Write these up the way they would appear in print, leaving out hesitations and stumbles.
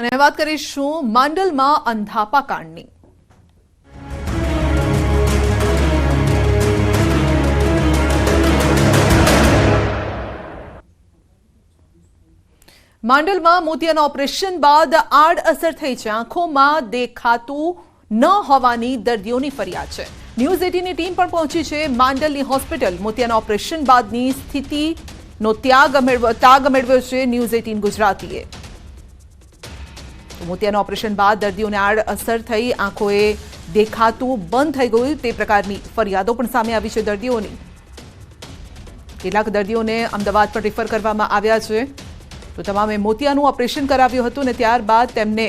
અને વાત કરીશું માંડલમાં અંધાપા કાંડની। માંડલમાં મોતિયાના ઓપરેશન બાદ આડઅસર થઈ છે। આંખોમાં દેખાતું ન હોવાની દર્દીઓની ફરિયાદ છે। ન્યૂઝ 18ની ટીમ પણ પહોંચી છે માંડલની હોસ્પિટલ। મોતિયાના ઓપરેશન બાદની સ્થિતિનો તાગ મેળવ્યો છે ન્યૂઝ 18 ગુજરાતીએ। મોતિયાના ઓપરેશન બાદ દર્દીઓને આડઅસર થઈ આંખોએ દેખાતું બંધ થઈ ગયું તે પ્રકારની ફરિયાદો પણ સામે આવી છે દર્દીઓની। કેટલાક દર્દીઓને અમદાવાદ પર રિફર કરવામાં આવ્યા છે। તો તમામે મોતિયાનું ઓપરેશન કરાવ્યું હતું ને ત્યારબાદ તેમને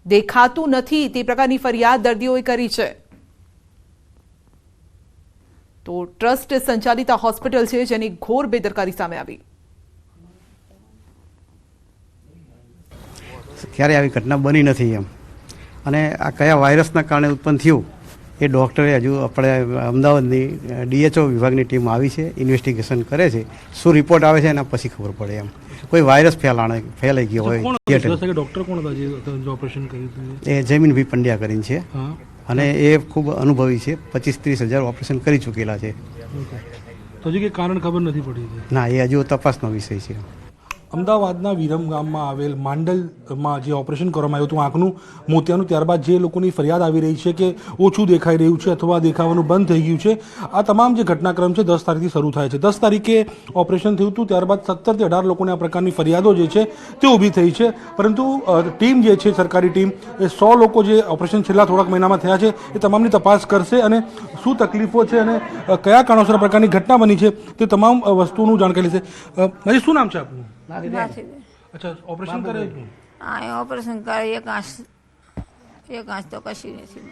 દેખાતું નથી તે પ્રકારની ફરિયાદ દર્દીઓએ કરી છે। તો ટ્રસ્ટ સંચાલિત હોસ્પિટલ છે જેની ઘોર બેદરકારી સામે આવી। ક્યારે આવી ઘટના બની નથી એમ, અને આ કયા વાયરસના કારણે ઉત્પન્ન થયું એ ડૉક્ટરે હજુ આપણે અમદાવાદની DHO વિભાગની ટીમ આવી છે, ઇન્વેસ્ટિગેશન કરે છે। શું રિપોર્ટ આવે છે એના પછી ખબર પડે એમ। કોઈ વાયરસ ફેલાઈ ગયો હોય। ડૉક્ટર કોણ હતા જે ઓપરેશન કર્યું હતું? એ જમીનભાઈ પંડ્યા કરીને છે, અને એ ખૂબ અનુભવી છે। 25-30 હજાર ઓપરેશન કરી ચૂકેલા છે। તો હજી કંઈ કારણ ખબર નથી પડી? ના, એ હજુ તપાસનો વિષય છે। અમદાવાદના વિરમ ગામમાં આવેલ માંડલમાં જે ઓપરેશન કરવામાં આવ્યું હતું આંખનું મોતિયાનું, ત્યારબાદ જે લોકોની ફરિયાદ આવી રહી છે કે ઓછું દેખાઈ રહ્યું છે અથવા દેખાવાનું બંધ થઈ ગયું છે, આ તમામ જે ઘટનાક્રમ છે 10 તારીખથી શરૂ થાય છે। 10 તારીખે ઓપરેશન થયું હતું, ત્યારબાદ 17 થી 18 લોકોને આ પ્રકારની ફરિયાદો જે છે તે ઊભી થઈ છે। પરંતુ ટીમ જે છે સરકારી ટીમ એ 100 લોકો જે ઓપરેશન છેલ્લા થોડાક મહિનામાં થયા છે એ તમામની તપાસ કરશે અને શું તકલીફો છે અને કયા કારણોસર આ પ્રકારની ઘટના બની છે તે તમામ વસ્તુઓનું જાણકારી લેશે। માજી, શું નામ છે આપનું? અચ્છા, ઓપરેશન કરાયું હતું? હા, ઓપરેશન કરે એક આંખ તો કશી નથી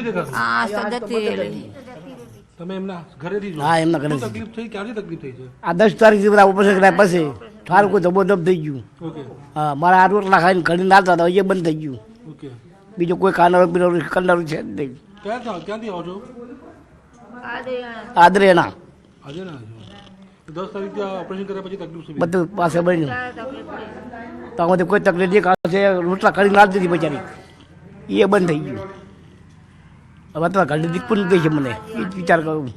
દેખાતું? આંખ તો જતી રહેલી। તમે એમના ઘરેથી જો? હા, એમના ઘરે તકલીફ થઈ? ક્યારથી તકલીફ થઈ છે? આ 10 તારીખથી બધા ઓપરેશન કર્યા પછી ઠાર કોઈ ધબોધબ થઈ ગયું। ઓકે હા, મારા આ રોટલા ખાઈને ઘડી નાતા હતા, એ બંધ થઈ ગયું। ઓકે, બીજું કોઈ કરનારું છે જ નહીં। ક્યાંથી આવો છો? આદરેના આજે ના આવજો। 10 તારીખથી આ ઓપરેશન કર્યા પછી તકલીફ શું? બધું પાસે બન્યું તો આમાંથી કોઈ તકલીફ નહીં કાઢે છે। રોટલા કરી નાખતી હતી બચારી, એ બંધ થઈ ગયું। હવે તો ઘણી દીકપુર ગઈ છે, મને એ જ વિચાર કરું।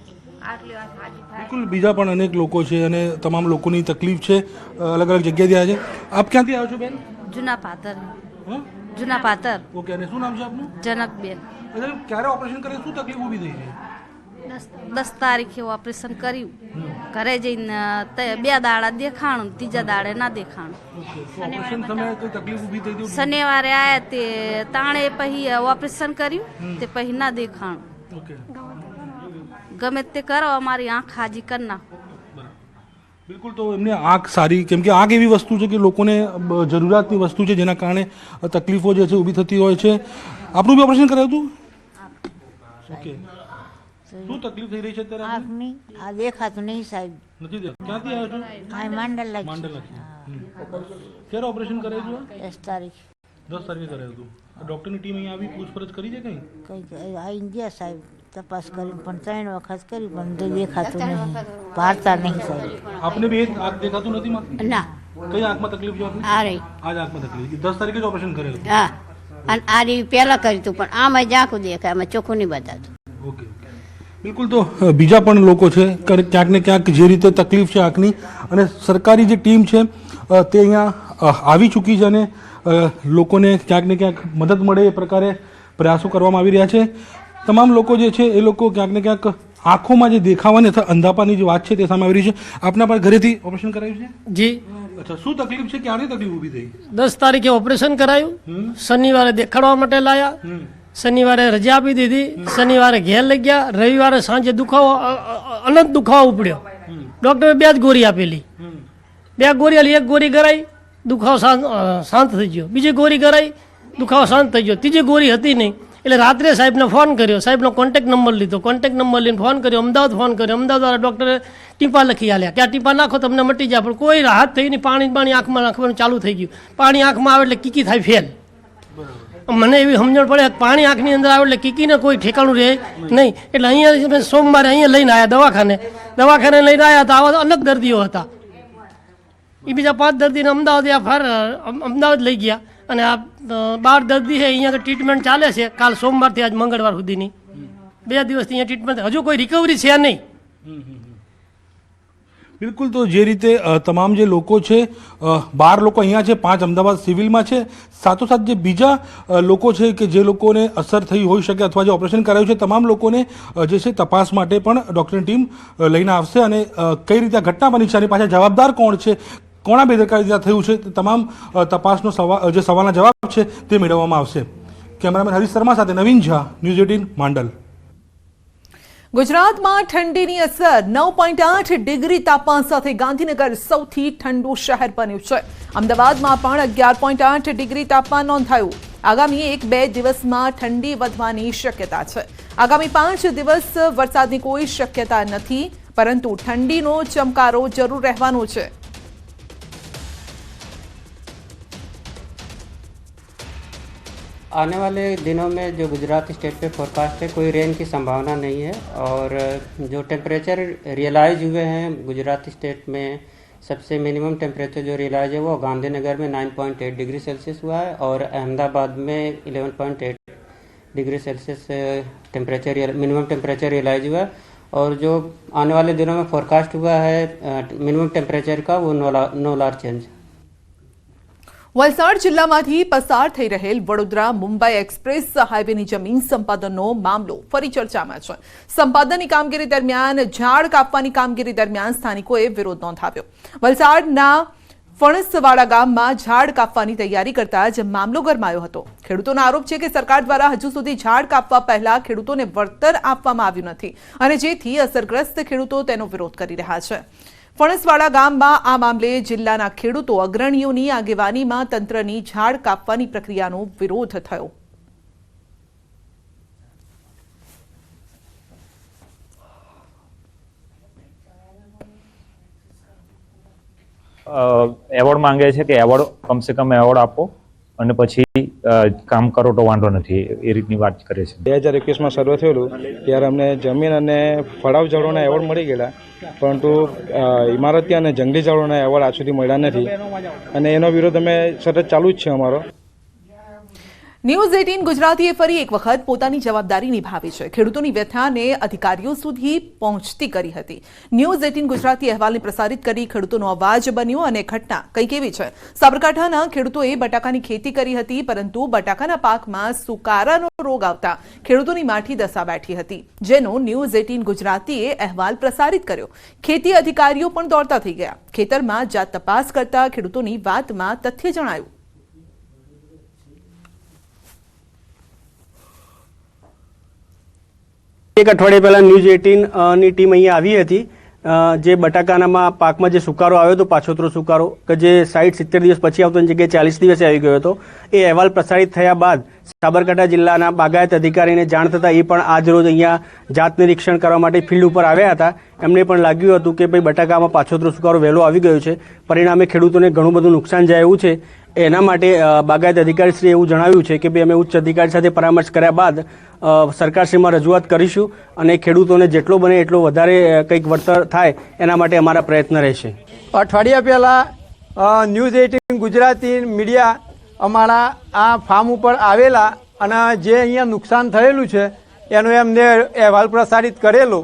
બિલકુલ, બીજા પણ અનેક લોકો છે અને તમામ લોકોની તકલીફ છે, અલગ અલગ જગ્યાએથી આવ્યા છે। આપ ક્યાંથી આવ્યો છો બેન? જૂના પાતર। હા, જૂના પાતર। ઓકે, અને શું નામ છે આપનું? જનકબેન। એટલે ક્યારે ઓપરેશન કરે, શું તકલીફ ઊભી થઈ છે? 10 તારીખે ઓપરેશન કર્યું, ઘરે જઈને 2 દાડા દેખાણું, ત્રીજા દાડે ના દેખાણું। ઓપરેશન સમયે કોઈ તકલીફ ઊભી થઈ હતી? શનિવારે આવ્યા તે તાણે પછી ઓપરેશન કર્યું તે પછી ના દેખાણું। ઓકે, ગમે તે કરો, અમારી આંખ હાજી કરી નાખો। બિલકુલ, તો એમને આંખ સારી, કેમ કે આંખ એવી વસ્તુ છે કે લોકોને જરૂરિયાતની વસ્તુ છે જેના કારણે તકલીફો જે છે ઊભી થતી હોય છે। આપનું બી ઓપરેશન કરાયું હતું? ઓકે, શું તકલીફ થઈ રહી છે અત્યારે? આંખની આ દેખાતું નહીં સાહેબ। નથી દેખાતું? ક્યાંથી આવ્યો છો? આ માંડલ માંડલ. ક્યારે ઓપરેશન કરાયું હતું? 10 તારીખ 10 તારીખે કરાયું હતું। ડૉક્ટરની ટીમ અહીંયા આવી પૂછપરછ કરી છે કંઈ? કઈ આવીને ગયા સાહેબ, તપાસ કરી પણ 3 વખત કરી પણ દેખાતું નહીં, ભારતા નહીં સાહેબ। આપને બી આંખ દેખાતું નથી માં? ના, કઈ આંખમાં તકલીફ છે આપને? આ રહી। આ જ આંખમાં તકલીફ? 10 તારીખે જ ઓપરેશન કરેલું? હા, અને આ રહી પહેલાં કર્યું હતું પણ આમાં જ આંખું દેખાય, આમાં ચોખ્ખું નહીં બતાતું। ઓકે, બિલકુલ, તો બીજા પણ લોકો છે ક્યાંક ને ક્યાંક જે રીતે તકલીફ છે આંખની, અને સરકારી જે ટીમ છે તે અહીંયા આવી ચૂકી છે અને લોકોને ક્યાંક ને ક્યાંક મદદ મળે એ પ્રકારે પ્રયાસો કરવામાં આવી રહ્યા છે। તમામ લોકો જે છે એ લોકો ક્યાંક ને ક્યાંક આંખોમાં જે દેખાવાની અથવા અંધાપાની જે વાત છે તે સામે આવી રહી છે। આપના પણ ઘરેથી ઓપરેશન કરાયું છે? જી। અચ્છા, શું તકલીફ છે, ક્યારની તકલીફ ઊભી થઈ? 10 તારીખે ઓપરેશન કરાયું, શનિવારે દેખાડવા માટે લાયા, શનિવારે રજા આપી દીધી, શનિવારે ઘેર લઈ ગયા, રવિવારે સાંજે દુખાવો અનંત દુખાવો ઉપડ્યો। ડૉક્ટરે 2 જ ગોળી આપેલી, 2 ગોળી આલી, 1 ગોળી કરાઈ, દુખાવો શાંત થઈ ગયો, બીજી ગોળી કરાઈ, દુખાવો શાંત થઈ ગયો, ત્રીજી ગોળી હતી નહીં। એટલે રાત્રે સાહેબને ફોન કર્યો, સાહેબનો કોન્ટેક્ટ નંબર લીધો, કોન્ટેક્ટ નંબર લઈને ફોન કર્યો, અમદાવાદ ફોન કર્યો, અમદાવાદ ડૉક્ટરે ટીપા લખી આલ્યા કે આ ટીપા નાખો તમને મટી જાય, પણ કોઈ રાહત થઈ નહીં। પાણી આંખમાં નાખવાનું ચાલુ થઈ ગયું, પાણી આંખમાં આવે એટલે કીકી થાય ફેલ। મને એવી સમજણ પડે પાણી આંખની અંદર આવે એટલે કીકીને કોઈ ઠેકાણું રહે નહીં। એટલે અહીંયા સોમવારે અહીંયા લઈને આવ્યા દવાખાને લઈને આવ્યા હતા, આવા અલગ દર્દીઓ હતા। એ બીજા 5 દર્દીને અમદાવાદ લઈ ગયા અને આ 12 દર્દી છે અહીંયા ટ્રીટમેન્ટ ચાલે છે કાલ સોમવારથી આજ મંગળવાર સુધીની 2 દિવસથી અહીંયા ટ્રીટમેન્ટ હજુ કોઈ રિકવરી છે નહીં. બિલકુલ. તો જે રીતે તમામ જે લોકો છે 12 લોકો અહીંયા છે, 5 અમદાવાદ સિવિલમાં છે, સાથોસાથ જે બીજા લોકો છે કે જે લોકોને અસર થઈ હોઈ શકે અથવા જે ઓપરેશન કરાયું છે તમામ લોકોને જે છે તપાસ માટે પણ ડૉક્ટરની ટીમ લઈને આવશે અને કઈ રીતે આ ઘટના બની છે અને પાછા જવાબદાર કોણ છે, કોના બેદરકારી થયું છે, તમામ તપાસનો જે સવાલના જવાબ છે તે મેળવવામાં આવશે. કેમેરામેન હરીશ શર્મા સાથે નવીન ઝા, ન્યૂઝ 18 માંડલ. ગુજરાતમાં ઠંડીની અસર 9.8 ડિગ્રી તાપમાન સાથે ગાંધીનગર સૌથી ઠંડુ શહેર બન્યું છે. અમદાવાદમાં પણ 11.8 ડિગ્રી તાપમાન નોંધાયું. આગામી 1-2 દિવસમાં ઠંડી વધવાની શક્યતા છે. આગામી 5 દિવસ વરસાદની કોઈ શક્યતા નથી, પરંતુ ઠંડીનો ચમકારો જરૂર રહેવાનો છે. आने वाले दिनों में जो गुजरात स्टेट पे फोरकास्ट है कोई रेन की संभावना नहीं है और जो टेम्परेचर रियलाइज हुए हैं गुजरात स्टेट में सबसे मिनिमम टेम्परेचर जो रियलाइज है वो गांधीनगर में 9.8 डिग्री सेल्सियस हुआ है और अहमदाबाद में 11.8 degree Celsius temperature minimum temperature realise हुआ है और जो आने वाले दिनों में फोरकास्ट हुआ है मिनिमम टेम्परेचर का वो नो लार्ज चेंज. વલસાડ જિલ્લામાંથી પસાર થઈ રહેલ વડોદરા મુંબઈ એક્સપ્રેસ હાઈવેની જમીન સંપાદનનો મામલો ફરી ચર્ચામાં છે. સંપાદનની કામગીરી દરમિયાન ઝાડ કાપવાની કામગીરી દરમિયાન સ્થાનિકોએ વિરોધ નોંધાવ્યો. વલસાડના ફણસવાડા ગામમાં ઝાડ કાપવાની તૈયારી કરતા જ મામલો ગરમાયો હતો. ખેડૂતોનો આરોપ છે કે સરકાર દ્વારા હજુ સુધી ઝાડ કાપવા પહેલા ખેડૂતોને વળતર આપવામાં આવ્યું નથી અને જેથી અસરગ્રસ્ત ખેડૂતો તેનો વિરોધ કરી રહ્યા છે. ફણસવાડા ગામમાં આ મામલે જિલ્લાના ખેડૂતો અગ્રણીઓની આગેવાનીમાં તંત્રની ઝાડ કાપવાની પ્રક્રિયાનો વિરોધ થયો. એવોર્ડ માંગે છે કે એવોર્ડ કમસે કમ એવોર્ડ આપો અને પછી કામ કરો તો વાંધો નથી એ રીતની વાત કરે છે. 2021માં સર્વે થયેલું ત્યારે અમને જમીન અને ફળાવ ઝાડોના એવોર્ડ મળી ગયેલા, પરંતુ ઇમારતી અને જંગલી ઝાડોના એવોર્ડ આજ સુધી મળ્યા નથી અને એનો વિરોધ અમે સતત ચાલુ જ છે અમારો. ન્યૂઝ 18 ગુજરાતીએ ફરી એક વખત પોતાની જવાબદારી નિભાવી છે. ખેડૂતોની વ્યથાને અધિકારીઓ સુધી પહોંચતી કરી હતી. ન્યૂઝ 18 ગુજરાતી અહેવાલને પ્રસારિત કરી ખેડૂતોનો અવાજ બન્યો અને ઘટના કંઈક એવી છે. સાબરકાંઠાના ખેડૂતોએ બટાકાની ખેતી કરી હતી, પરંતુ બટાકાના પાકમાં સુકારાનો રોગ આવતા ખેડૂતોની માઠી દશા બેઠી હતી, જેનો ન્યૂઝ 18 ગુજરાતીએ અહેવાલ પ્રસારિત કર્યો. ખેતી અધિકારીઓ પણ દોડતા થઈ ગયા. ખેતરમાં જાત તપાસ કરતા ખેડૂતોની વાતમાં તથ્ય જણાયું. એક અઠવાડિયા પહેલાં ન્યૂઝ 18ની ટીમ અહીંયા આવી હતી. જે બટાકાનામાં પાકમાં જે સુકારો આવ્યો હતો, પાછોતરો સુકારો કે જે 60-70 દિવસ પછી આવતો એની જગ્યાએ 40 દિવસે આવી ગયો હતો, એ અહેવાલ પ્રસારિત થયા બાદ સાબરકાંઠા જિલ્લાના બાગાયત અધિકારીને જાણ થતાં એ પણ આજ રોજ અહીંયા જાત નિરીક્ષણ કરવા માટે ફિલ્ડ ઉપર આવ્યા હતા. એમને પણ લાગ્યું હતું કે ભાઈ બટાકામાં પાછોતરો સુકારો વહેલો આવી ગયો છે, પરિણામે ખેડૂતોને ઘણું બધું નુકસાન જાય એવું છે. એના માટે બાગાયત અધિકારીશ્રીએ એવું જણાવ્યું છે કે ભાઈ અમે ઉચ્ચ અધિકારી સાથે પરામર્શ કર્યા બાદ સરકારશ્રીમાં રજૂઆત કરીશું અને ખેડૂતોને જેટલો બને એટલો વધારે કંઈક વળતર થાય એના માટે અમારા પ્રયત્ન રહેશે. અઠવાડિયા પહેલાં ન્યૂઝ 18 ગુજરાતી મીડિયા અમારા આ ફાર્મ ઉપર આવેલા અને જે અહીંયા નુકસાન થયેલું છે એનો એમને અહેવાલ પ્રસારિત કરેલો.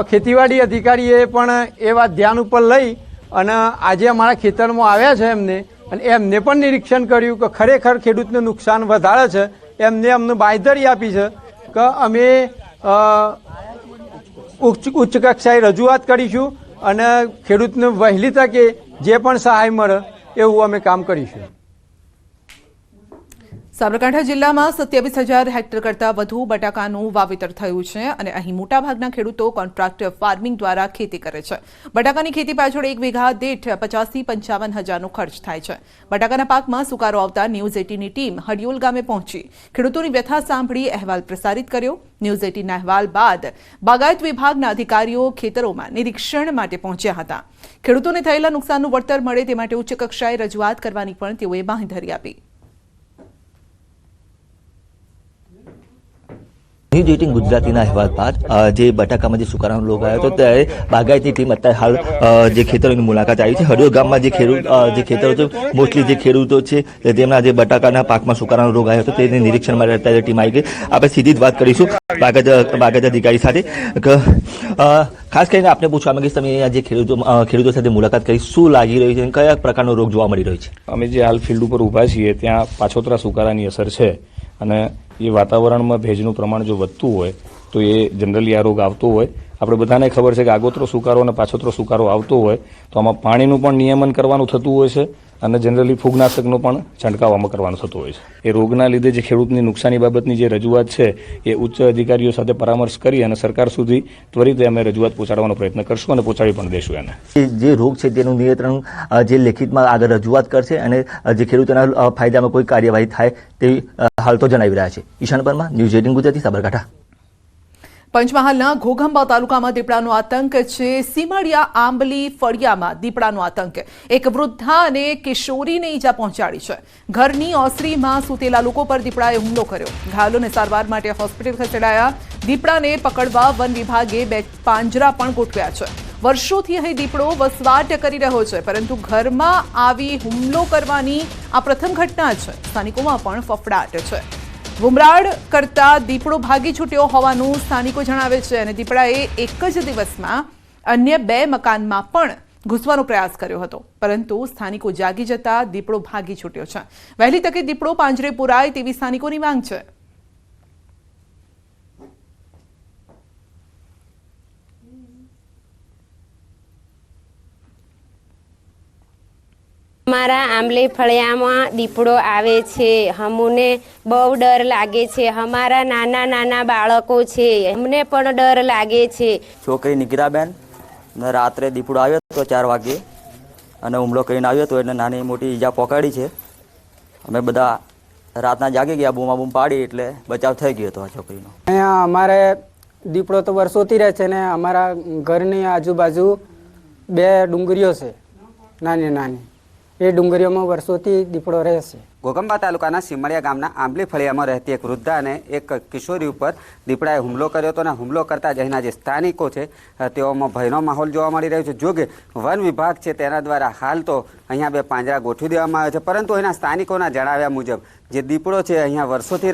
ખેતીવાડી અધિકારીએ પણ એ વાત ધ્યાન ઉપર લઈ અને આજે અમારા ખેતરમાં આવ્યા છે એમને અને એમને પણ નિરીક્ષણ કર્યું કે ખરેખર ખેડૂતને નુકસાન વધારે છે. એમને અમને બાંયધરી આપી છે કે અમે ઉચ્ચ કક્ષાએ રજૂઆત કરીશું અને ખેડૂતને વહેલી તકે જે પણ સહાય મળે એવું અમે કામ કરીશું. સાબરકાંઠા જિલ્લામાં 27,000 હેક્ટર કરતાં વધુ બટાકાનું વાવેતર થયું છે અને અહીં મોટાભાગના ખેડૂતો કોન્ટ્રાક્ટ ફાર્મિંગ દ્વારા ખેતી કરે છે. બટાકાની ખેતી પાછળ 1 વીઘા દીઠ 50,000 થી 55,000નો ખર્ચ થાય છે. બટાકાના પાકમાં સુકારો આવતા ન્યૂઝ 18ની ટીમ હડિયોલ ગામે પહોંચી ખેડૂતોની વ્યથા સાંભળી અહેવાલ પ્રસારિત કર્યો. ન્યૂઝ 18ના અહેવાલ બાદ બાગાયત વિભાગના અધિકારીઓ ખેતરોમાં નિરીક્ષણ માટે પહોંચ્યા હતા. ખેડૂતોને થયેલા નુકસાનનું વળતર મળે તે માટે ઉચ્ચ કક્ષાએ રજૂઆત કરવાની પણ તેઓએ બાંહેધરી આપી. ન્યૂઝ 18 ગુજરાતીના અહેવાલ બાદ જે બટાકામાં જે સુકારાનો રોગ આવ્યો હતો ત્યારે બાગાયતની ટીમ અત્યારે હાલ જે ખેતરોની મુલાકાત આવી છે. હળિયો ગામમાં જે ખેતરો છે, મોસ્ટલી જે ખેડૂતો છે તેમના જે બટાકાના પાકમાં સુકારાનો રોગ આવ્યો હતો તેને નિરીક્ષણ માટે અત્યારે ટીમ આવી ગઈ. આપણે સીધી જ વાત કરીશું બાગાયત અધિકારી સાથે. ખાસ કરીને આપણે પૂછવા માંગીશ, તમે અહીંયા જે ખેડૂતો સાથે મુલાકાત કરી, શું લાગી રહ્યું છે, કયા પ્રકારનો રોગ જોવા મળી રહ્યો છે? અમે જે હાલ ફિલ્ડ ઉપર ઊભા છીએ ત્યાં પાછોતરા સુકારાની અસર છે અને એ વાતાવરણમાં ભેજનું પ્રમાણ જો વધતું હોય તો એ જનરલી આ રોગ આવતો હોય. આપણે બધાને ખબર છે કે આગોતરો સુકારો અને પાછોતરો સુકારો આવતો હોય તો આમાં પાણીનું પણ નિયમન કરવાનું થતું હોય છે અને જનરલી ફૂગનાશકનો પણ છંટકાવ આમાં કરવાનું થતું હોય છે. એ રોગના લીધે જે ખેડૂતની નુકસાની બાબતની જે રજૂઆત છે એ ઉચ્ચ અધિકારીઓ સાથે પરામર્શ કરી અને સરકાર સુધી ત્વરિત અમે રજૂઆત પહોંચાડવાનો પ્રયત્ન કરશું અને પહોંચાડી પણ દેશું એને. જે રોગ છે તેનું નિયંત્રણ જે લેખિતમાં આગળ રજૂઆત કરશે અને જે ખેડૂતોના ફાયદામાં કોઈ કાર્યવાહી થાય તેવી હાલ તો જણાવી રહ્યા છે. ઈશાન પરમાર, ન્યૂઝ 18 ગુજરાતી, સાબરકાંઠા. પંચમહાલના ઘોઘંબા તાલુકામાં દીપડાનો આતંક છે. સીમાડિયા આંબલી ફળિયામાં દીપડાનો આતંક, એક વૃદ્ધા અને કિશોરીને ઈજા પહોંચાડી છે. ઘરની ઓસરીમાં સૂતેલા લોકો પર દીપડાએ હુમલો કર્યો. ઘાયલોને સારવાર માટે હોસ્પિટલ ખસેડાયા. દીપડાને પકડવા વન વિભાગે 2 પાંજરા પણ ગોઠવ્યા છે. વર્ષોથી અહીં દીપડો વસવાટ કરી રહ્યો છે, પરંતુ ઘરમાં આવી હુમલો કરવાની આ પ્રથમ ઘટના છે. સ્થાનિકોમાં પણ ફફડાટ છે. બુમરાડ કરતા દીપડો ભાગી છૂટ્યો હોવાનું સ્થાનિકો જણાવે છે અને દીપડાએ એક જ દિવસમાં અન્ય 2 મકાનમાં પણ ઘૂસવાનો પ્રયાસ કર્યો હતો, પરંતુ સ્થાનિકો જાગી જતા દીપડો ભાગી છૂટ્યો છે. વહેલી તકે દીપડો પાંજરે પુરાય તેવી સ્થાનિકોની માંગ છે. અમારા આંબલી ફળિયામાં દીપડો આવે છે, અમને બહુ ડર લાગે છે. અમારા નાના નાના બાળકો છે, અમને પણ ડર લાગે છે. છોકરી નિકિરાબેન, રાત્રે દીપડો આવ્યો તો 4 વાગ્યે અને હુમલો કરીને આવ્યો તો એને નાની મોટી ઈજા પહોંચાડી છે. અમે બધા રાતના જાગી ગયા, બૂમાબૂમ પાડી એટલે બચાવ થઈ ગયો હતો આ છોકરીનો. અહીંયા અમારે દીપડો તો વર્ષોથી રહે છે ને અમારા ઘરની આજુબાજુ 2 ડુંગરીઓ છે, નાની નાની. એ ડુંગરીઓમાં વર્ષોથી દીપડો રહે છે. ઘોઘંબા તાલુકાના સીમડિયા ગામના આંબલી ફળિયામાં રહેતી એક વૃદ્ધા અને એક કિશોરી ઉપર દીપડાએ હુમલો કર્યો હતો અને હુમલો કરતા જ અહીંના જે સ્થાનિકો છે તેઓમાં ભયનો માહોલ જોવા મળી રહ્યો છે. જોકે વન વિભાગ છે તેના દ્વારા હાલ તો અહીંયા 2 પાંજરા ગોઠવી દેવામાં આવ્યા છે, પરંતુ અહીંના સ્થાનિકોના જણાવ્યા મુજબ જે દીપડો છે અહીંયા વર્ષોથી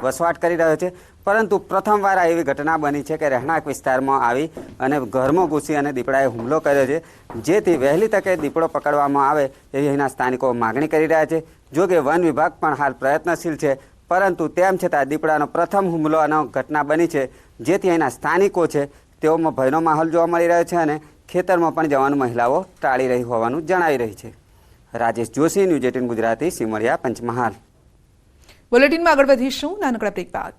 વસવાટ કરી રહ્યો છે, પરંતુ પ્રથમવાર એવી ઘટના બની છે કે રહેણાંક વિસ્તારમાં આવી અને ઘરમાં ઘૂસી અને દીપડાએ હુમલો કર્યો છે, જેથી વહેલી તકે દીપડો પકડવામાં આવે એવી અહીંના સ્થાનિકો માગણી કરી રહ્યા છે. જોકે વન વિભાગ પણ હાલ પ્રયત્નશીલ છે, પરંતુ તેમ છતાં દીપડાનો પ્રથમ હુમલોનો ઘટના બની છે, જેથી અહીંના સ્થાનિકો છે તેઓમાં ભયનો માહોલ જોવા મળી રહ્યો છે અને ખેતરમાં પણ જવાનું મહિલાઓ ટાળી રહી હોવાનું જણાવી રહી છે. રાજેશ જોશી, ન્યૂઝ 18 ગુજરાતી, સીમડિયા, પંચમહાલ. બુલેટિનમાં આગળ વધીશું નાનકડા બ્રેક બાદ.